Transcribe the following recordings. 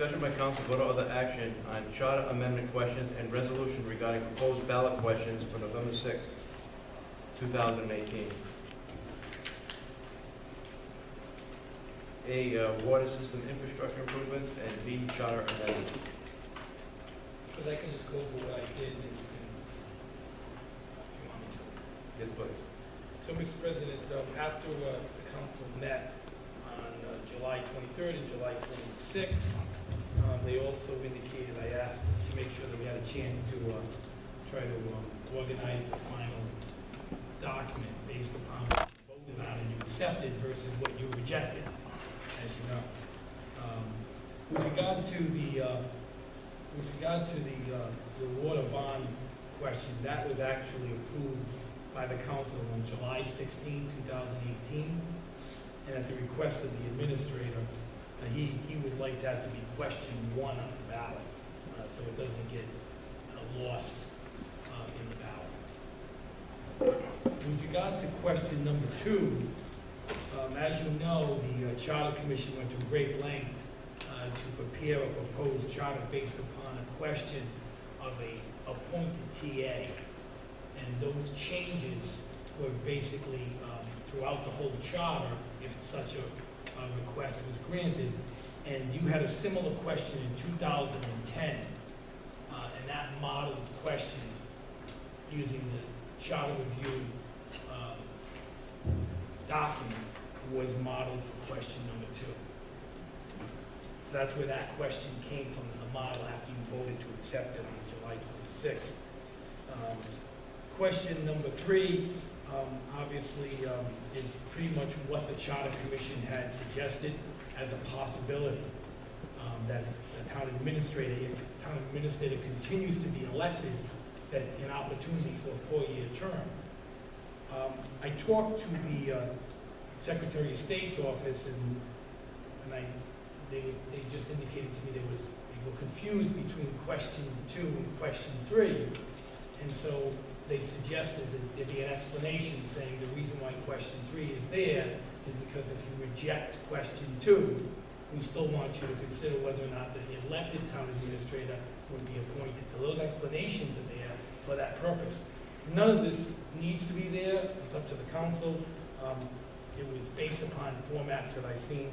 discussion by council, vote or other action on charter amendment questions and resolution regarding proposed ballot questions for November 6th, 2018. A, water system infrastructure improvements, and B, charter amendments. Because I can just go over what I did, and you can, if you want me to. Yes, please. So, Mr. President, after the council met on July 23rd and July 26th, they also indicated, I asked to make sure that we had a chance to try to organize the final document based upon what you voted on and you accepted versus what you rejected, as you know. With regard to the water bond question, that was actually approved by the council on July 16, 2018, and at the request of the administrator, he would like that to be question 1 on the ballot, so it doesn't get lost in the ballot. With regard to question number 2, as you know, the Charter Commission went to great length to prepare a proposed charter based upon a question of a appointed TA. And those changes were basically throughout the whole charter, if such a request was granted. And you had a similar question in 2010, and that modeled question using the charter review document was modeled for question number 2. So that's where that question came from, the model after you voted to accept it on July 26th. Question number 3, obviously, is pretty much what the Charter Commission had suggested as a possibility, that the town administrator, if the town administrator continues to be elected, that an opportunity for a 4-year term. I talked to the Secretary of State's office, and they just indicated to me they were confused between question 2 and question 3, and so they suggested that there be an explanation saying the reason why question 3 is there is because if you reject question 2, we still want you to consider whether or not the elected town administrator would be appointed. So those explanations are there for that purpose. None of this needs to be there. It's up to the council. It was based upon formats that I've seen.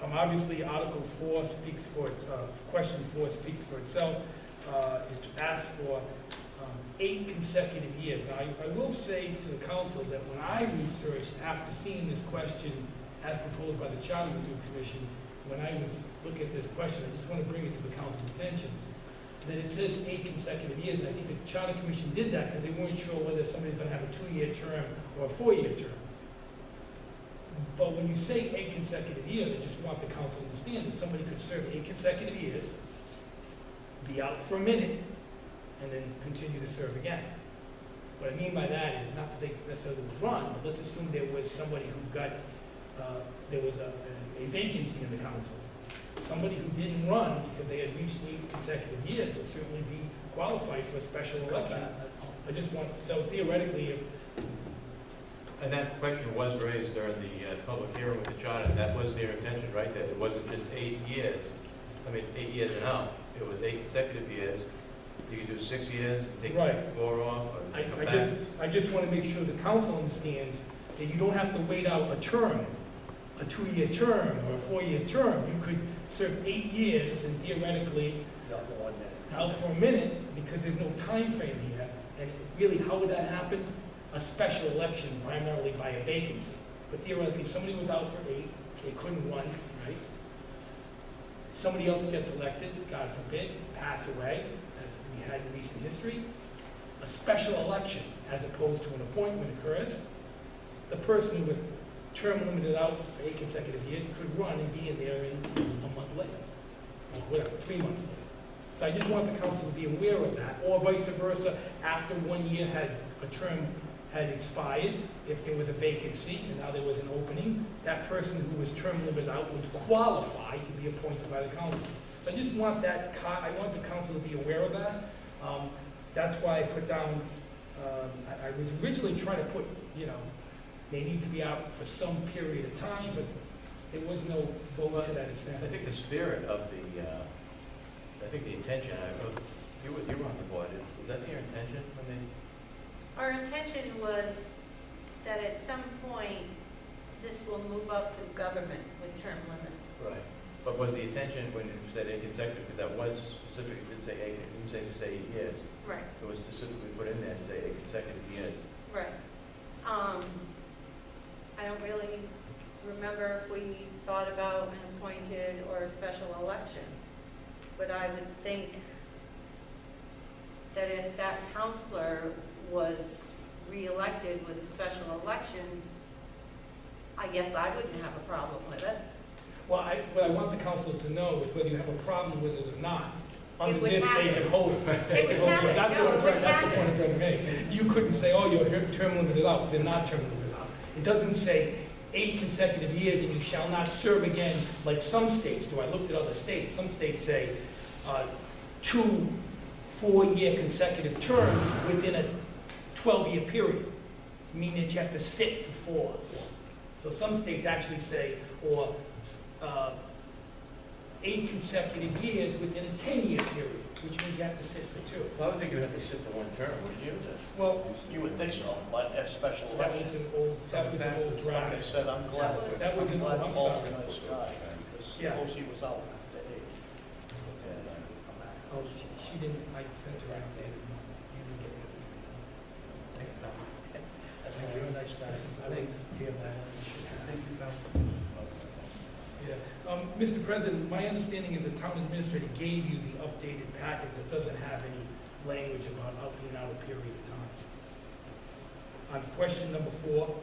Obviously, Article 4 speaks for itself. Question 4 speaks for itself. It asks for 8 consecutive years. Now, I will say to the council that when I researched, after seeing this question as proposed by the Charter Review Commission, when I was looking at this question, I just want to bring it to the council's attention, that it says 8 consecutive years, and I think the Charter Commission did that because they weren't sure whether somebody's going to have a 2-year term or a 4-year term. But when you say 8 consecutive years, I just want the council to understand that somebody could serve 8 consecutive years, be out for a minute, and then continue to serve again. What I mean by that is not that they necessarily was run, but let's assume there was somebody who got, there was a vacancy in the council. Somebody who didn't run because they had reached 8 consecutive years would certainly be qualified for a special election. I just want, so theoretically, if... And that question was raised during the public hearing with the charter. That was their intention, right? That it wasn't just 8 years. I mean, 8 years and out. It was 8 consecutive years. You could do 6 years and take 4 off. Or I just want to make sure the council understands that you don't have to wait out a term, a 2-year term or a 4-year term. You could serve 8 years and theoretically out for a minute because there's no time frame here. And really, how would that happen? A special election, primarily by a vacancy. But theoretically, somebody was out for 8, they couldn't run, right? Somebody else gets elected, God forbid, pass away, as we had in recent history. A special election, as opposed to an appointment, occurs. The person who was term limited out for 8 consecutive years could run and be in there in a month later, or whatever, 3 months later. So I just want the council to be aware of that, or vice versa, after 1 year had a term had expired, if there was a vacancy and now there was an opening, that person who was term limited out would qualify to be appointed by the council. So I just want that, I want the council to be aware of that. That's why I put down, I was originally trying to put, you know, they need to be out for some period of time, but there was no vote to that extent. I think the spirit of the, I think the intention, you were on the board, was that your intention when they? Our intention was that at some point, this will move up through government with term limits. Right. But was the intention when you said inconsecutive, because that was specific, it did say eight, it didn't say just 8 years. Right. It was specifically put in there and say 8 consecutive years. Right. I don't really remember if we thought about an appointed or a special election, but I would think that if that counselor was reelected with a special election, I guess I wouldn't have a problem with it. Well, what I want the council to know is whether you have a problem with it or not. Under would this, they happen. can hold it. They It can would hold it. happen. That's No, what I'm it trying, would that's the point I'm happen. trying to make. You couldn't say, oh, you're term limited out. They're not term limited out. It doesn't say 8 consecutive years and you shall not serve again like some states do. I looked at other states. Some states say 2 4-year consecutive terms within a 12-year period, meaning that you have to sit for 4. So some states actually say, or 8 consecutive years within a 10-year period, which means you have to sit for 2. Well, I would think you have to sit for 1 term, wouldn't you? Well, You would think so, but as special that was election, an old like I draft. said, I'm glad. That was an old, I'm I'm glad sorry. Paul's a nice guy, because Yeah. suppose he was out that day. Oh, she didn't, I sent her out there. You didn't get it. Thanks, Tom. You're a nice guy. I think, feel that you should have. Thank you, Tom. Yeah. Mr. President, my understanding is the town administrator gave you the updated packet that doesn't have any language about being out a period of time. On question number 4,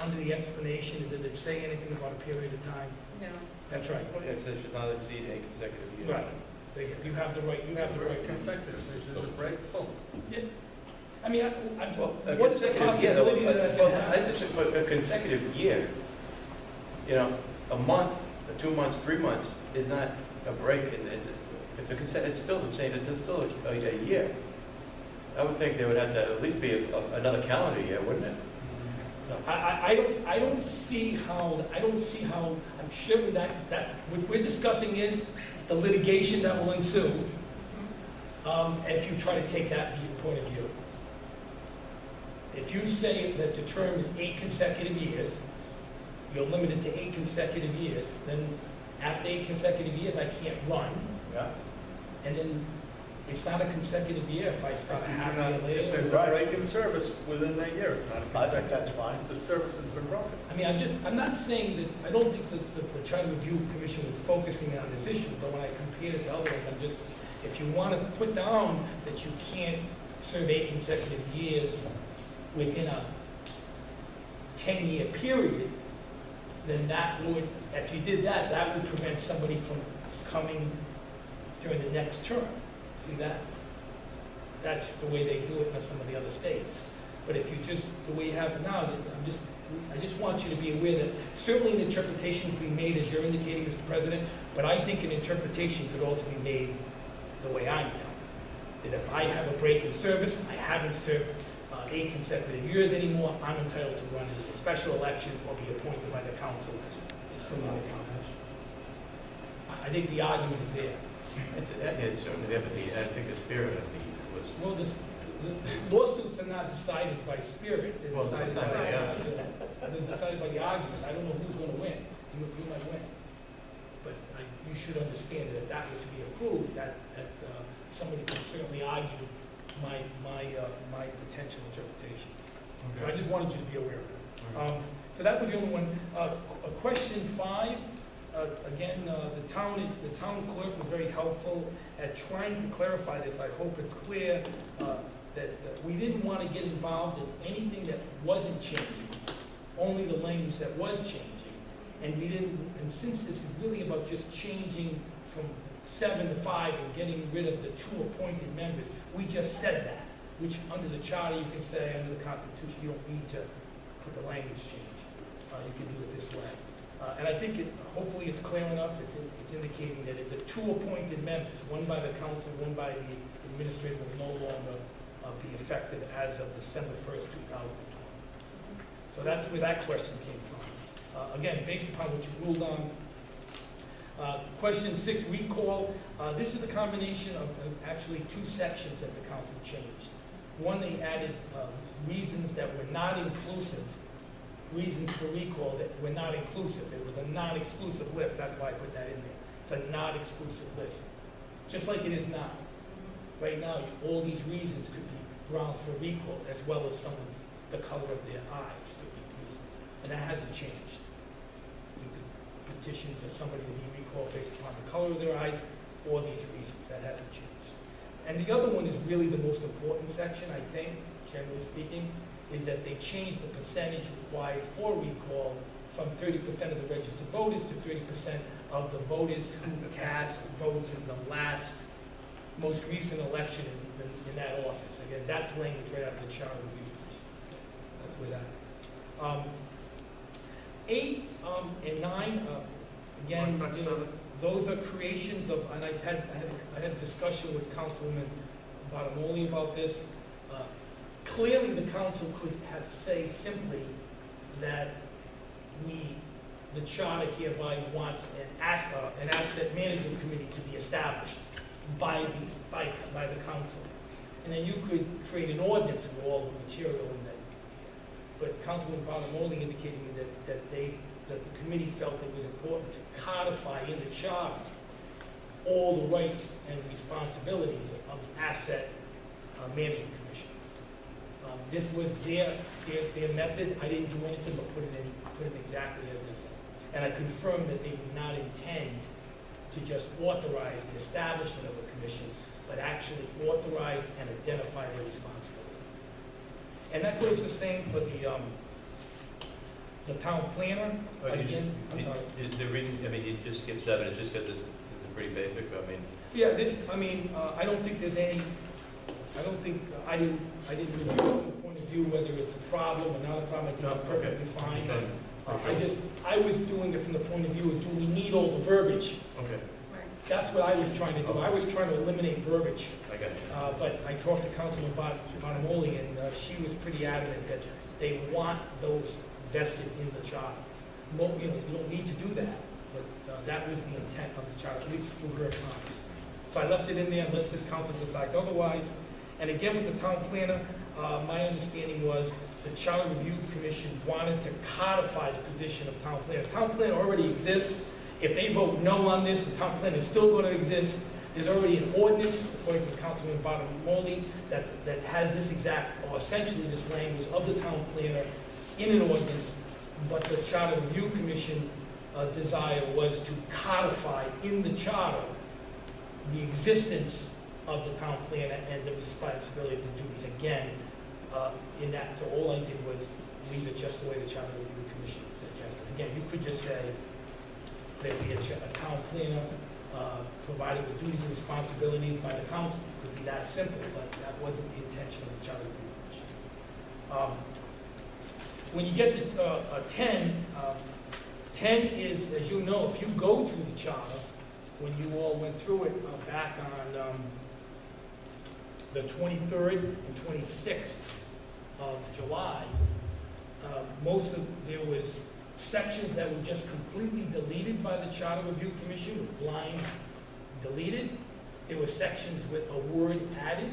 under the explanation, does it say anything about a period of time? No. That's right. It says should not exceed 8 consecutive years. Right. So you have the right, you have the right. Consecutive, there's a break, oh. Yeah. I mean, well, A what is the consecutive year, though, possibility that that well, can I happen? just, but a consecutive year, you know, a month, 2 months, 3 months is not a break, and it's still the same, it's still a year. I would think there would have to at least be another calendar year, wouldn't it? I don't see how, I'm sure that what we're discussing is the litigation that will ensue, if you try to take that point of view. If you say that the term is 8 consecutive years, you're limited to 8 consecutive years, then after 8 consecutive years, I can't run, Yeah. and then it's not a consecutive year if I start a half year If later. there's a break in service within that year, it's not a I think consecutive. that's fine. The service has been broken. I mean, I'm not saying that, I don't think that the Charter Review Commission was focusing on this issue, but when I compared it to other ones, if you want to put down that you can't serve 8 consecutive years within a 10-year period, then that would, if you did that, that would prevent somebody from coming during the next term. See that? That's the way they do it in some of the other states. But if you just, the way you have it now, I just want you to be aware that certainly an interpretation can be made as you're indicating, Mr. President, but I think an interpretation could also be made the way I'm telling you. That if I have a break in service, I haven't served 8 consecutive years anymore, I'm entitled to run a special election or be appointed by the council as soon as the council. I think the argument is there. It's certainly there, but I think the spirit of the was. Well, the lawsuits are not decided by spirit, they're Well, decided by, sometimes they are. they're decided by the argument. I don't know who's going to win. You might win. But you should understand that if that were to be approved, that somebody could certainly argue my potential interpretation. So I just wanted you to be aware of it. So that was the only one. Question 5. Again, the town clerk was very helpful at trying to clarify this. I hope it's clear that we didn't want to get involved in anything that wasn't changing, only the language that was changing. And we didn't. And since this is really about just changing from 7 to 5 and getting rid of the 2 appointed members, we just said that. Which under the charter you can say, under the Constitution, you don't need to put the language change. You can do it this way. And I think hopefully it's clear enough. It's indicating that the 2 appointed members, one by the council, one by the administrator, will no longer be effective as of December 1st, 2020. So that's where that question came from. again, based upon what you ruled on. Question 6, recall. This is a combination of actually 2 sections that the council changed. One, they added reasons that were not inclusive, reasons for recall that were not inclusive. It was a non-exclusive list, that's why I put that in there. It's a non-exclusive list, just like it is now. Right now, all these reasons could be grounds for recall, as well as the color of their eyes could be reasons, and that hasn't changed. You could petition for somebody to be recalled based upon the color of their eyes or these reasons, that hasn't changed. And the other one is really the most important section, I think, generally speaking, is that they changed the percentage required for recall from 30% of the registered voters to 30% of the voters who cast votes in the most recent election in that office. Again, that's language right out of the Charter Review Commission. That's where that. 8 and 9, again, those are creations of, and I had a discussion with Councilwoman Bartamoli about this. Clearly, the council could have said simply that the charter hereby wants an asset management committee to be established by the council. And then you could create an ordinance with all the material in that. But Councilman Bartamoli indicated to me that the committee felt it was important to codify in the charter all the rights and responsibilities of the asset management commission. This was their method. I didn't do anything but put it exactly as they said. And I confirmed that they did not intend to just authorize the establishment of a commission, but actually authorize and identify their responsibilities. And that goes the same for the town planner. Again, I'm sorry. The reason, I mean, you just skipped 7, it's just because it's pretty basic, I mean. Yeah, I don't think there's any, I didn't review it from the point of view whether it's a problem or not a problem. I think it's perfectly fine. I was doing it from the point of view of, do we need all the verbiage? Okay. That's what I was trying to do. I was trying to eliminate verbiage. I got you. But I talked to Councilman Bartamoli, and she was pretty adamant that they want those vested in the charter. You don't need to do that, but that was the intent of the charter, at least through her comments. So I left it in there unless this council decides otherwise. And again, with the town planner, my understanding was the Charter Review Commission wanted to codify the position of town planner. Town planner already exists. If they vote no on this, the town planner is still going to exist. There's already an ordinance, according to Councilman Bartamoli, that has this exact, or essentially this language of the town planner in an ordinance, but the Charter Review Commission desire was to codify in the charter the existence of the town planner and the responsibilities and duties. Again, in that, so all I did was leave it just the way the Charter Review Commission suggested. Again, you could just say there'd be a town planner provided with duties and responsibilities by the council. It could be that simple, but that wasn't the intention of the Charter Review Commission. When you get to 10, 10 is, as you know, if you go through the charter, when you all went through it back on the 23rd and 26th of July, there was sections that were just completely deleted by the Charter Review Commission, with lines deleted. There were sections with a word added,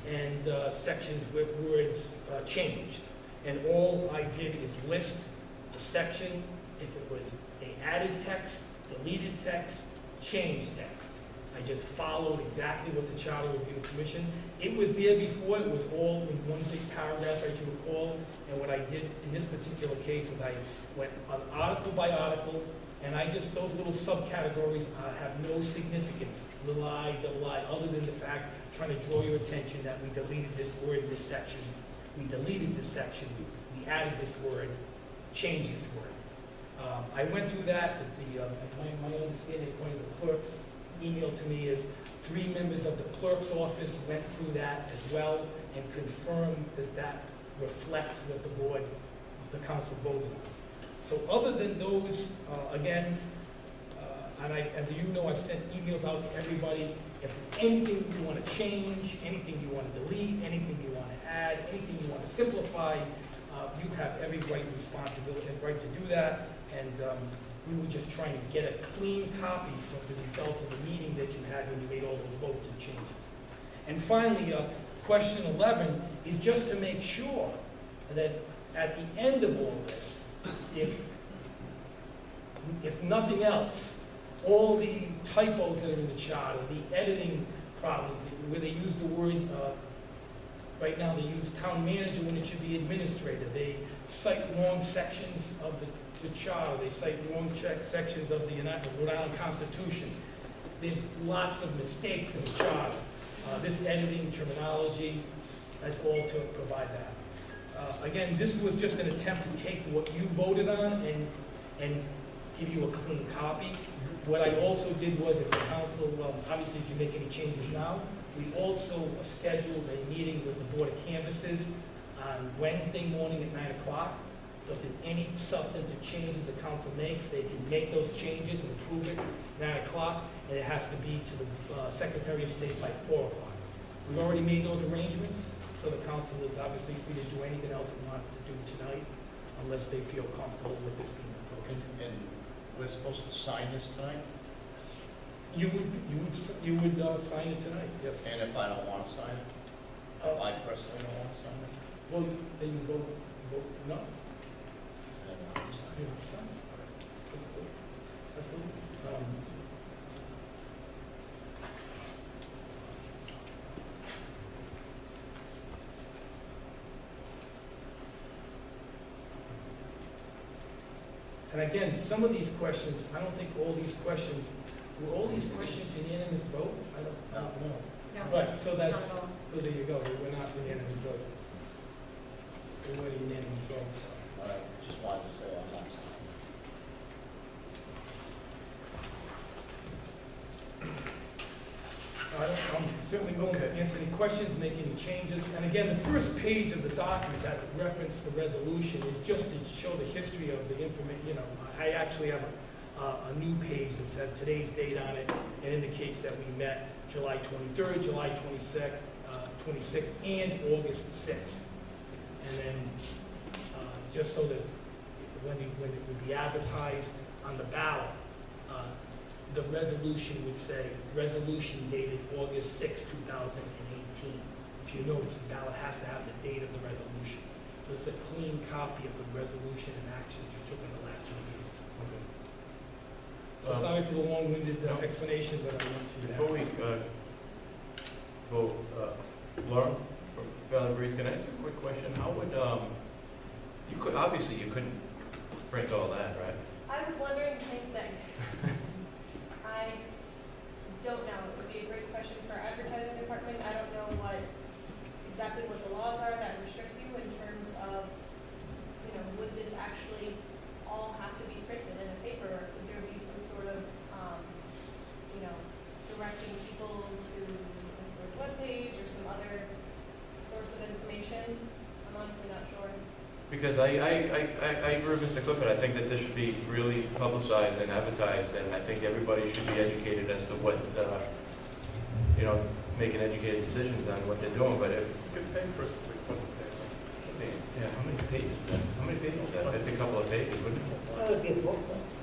and sections with words changed. And all I did is list a section, if it was an added text, deleted text, changed text. I just followed exactly what the Charter Review Commission. It was there before, it was all in one big paragraph, as you recall. And what I did in this particular case is I went article by article, and I just, those little subcategories have no significance, little I, double I, other than the fact, trying to draw your attention that we deleted this word in this section. We deleted this section, we added this word, changed this word. I went through that. My understanding, according to the clerk's email to me, is 3 members of the clerk's office went through that as well and confirmed that that reflects what the board, the council voted on. So other than those, again, and as you know, I sent emails out to everybody. If there's anything you want to change, anything you want to delete, anything you want to add, anything you want to simplify, you have every right and responsibility and right to do that. And we were just trying to get a clean copy from the result of the meeting that you had when you made all those votes and changes. And finally, question 11 is just to make sure that at the end of all this, if nothing else, all the typos that are in the charter, the editing problems, where they use the word, right now they use town manager when it should be administrator. They cite wrong sections of the charter. They cite wrong sections of the Rhode Island Constitution. There's lots of mistakes in the charter. This editing terminology, that's all to provide that. Again, this was just an attempt to take what you voted on and give you a clean copy. What I also did was, if the council, obviously if you make any changes now, we also scheduled a meeting with the Board of Canvassers on Wednesday morning at 9 o'clock. So if there's any substantive changes the council makes, they can make those changes and approve it at 9 o'clock, and it has to be to the Secretary of State by 4 o'clock. We've already made those arrangements, so the council is obviously free to do anything else it wants to do tonight, unless they feel comfortable with this being approved. And we're supposed to sign this tonight? You would sign it tonight, yes. And if I don't want to sign it? If I personally don't want to sign it? Well, then you vote no. Then I don't sign You it. don't sign it. Absolutely. And again, some of these questions, I don't think all these questions, were all these questions unanimous vote? I don't know. No. Right, so that's, Not at all. so there you go, they were not unanimous vote. They were unanimous vote. All right, just wanted to say I'm not signing. I'm certainly willing to answer any questions, make any changes. And again, the first page of the document that referenced the resolution is just to show the history of the information. You know, I actually have a new page that says today's date on it and indicates that we met July 23rd, July 26th, and August 6th. And then just so that when it would be advertised on the ballot, the resolution would say, resolution dated August 6, 2018. If you notice, the ballot has to have the date of the resolution. So it's a clean copy of the resolution and actions you took in the last 2 meetings. So sorry for the long-winded explanation, but I want you to Before we vote, Laura, from Valley Breeze, can I ask you a quick question? How would, you could, obviously you couldn't print all that, right? I was wondering the same thing. I don't know. It would be a great question for our advertising department. I don't know exactly what the laws are that restrict you in terms of, would this actually all have to be printed in a paper? Or could there be some sort of, directing people to some sort of webpage or some other source of information? I'm honestly not sure. Because I agree with Mr. Clifford. I think that this should be really publicized and advertised, and I think everybody should be educated as to what, making educated decisions on what they're doing. But if, You could pay for it to be put in there. yeah, how many pages? How many pages? Just a couple of pages, wouldn't it?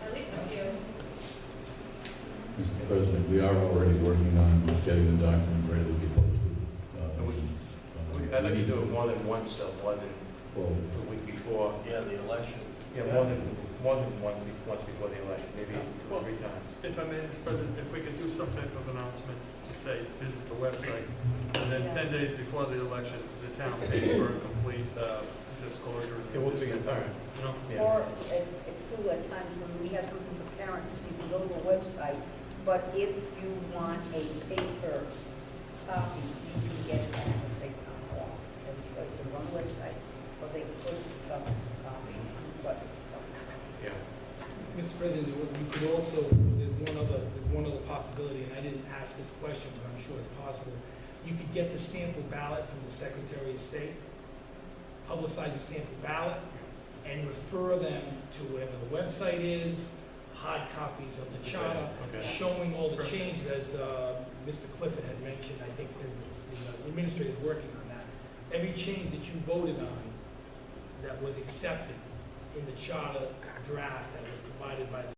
At least a few. Mr. President, we are already working on getting the document ready to be posted. I'd like to do it more than once, more than Well, the week before. Yeah, the election. Yeah, more than once before the election, maybe 2 or 3 times. If I may, Mr. President, if we could do some type of announcement to say, visit the website, and then 10 days before the election, the town pays for a complete disclosure. Yeah, we'll figure it out. You know? Yeah. Or at school at times when we have something for parents, you can go to a website, but if you want a paper copy, you can get that and say town hall. Have a choice of one website, or they put a copy, but. Yeah. Mr. President, you could also, there's one other possibility, and I didn't ask this question, but I'm sure it's possible. You could get the sample ballot from the Secretary of State, publicize the sample ballot, and refer them to whatever the website is, hard copies of the charter, Okay. showing all the changes, as Mr. Clifford had mentioned. I think the administrator is working on that. Every change that you voted on that was accepted in the charter draft that was